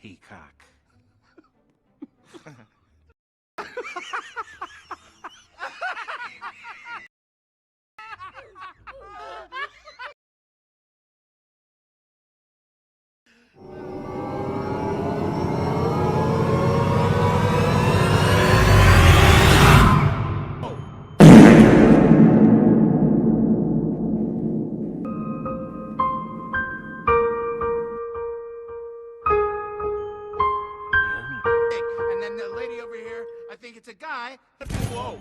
peacock. And then the lady over here, I think it's a guy. Whoa.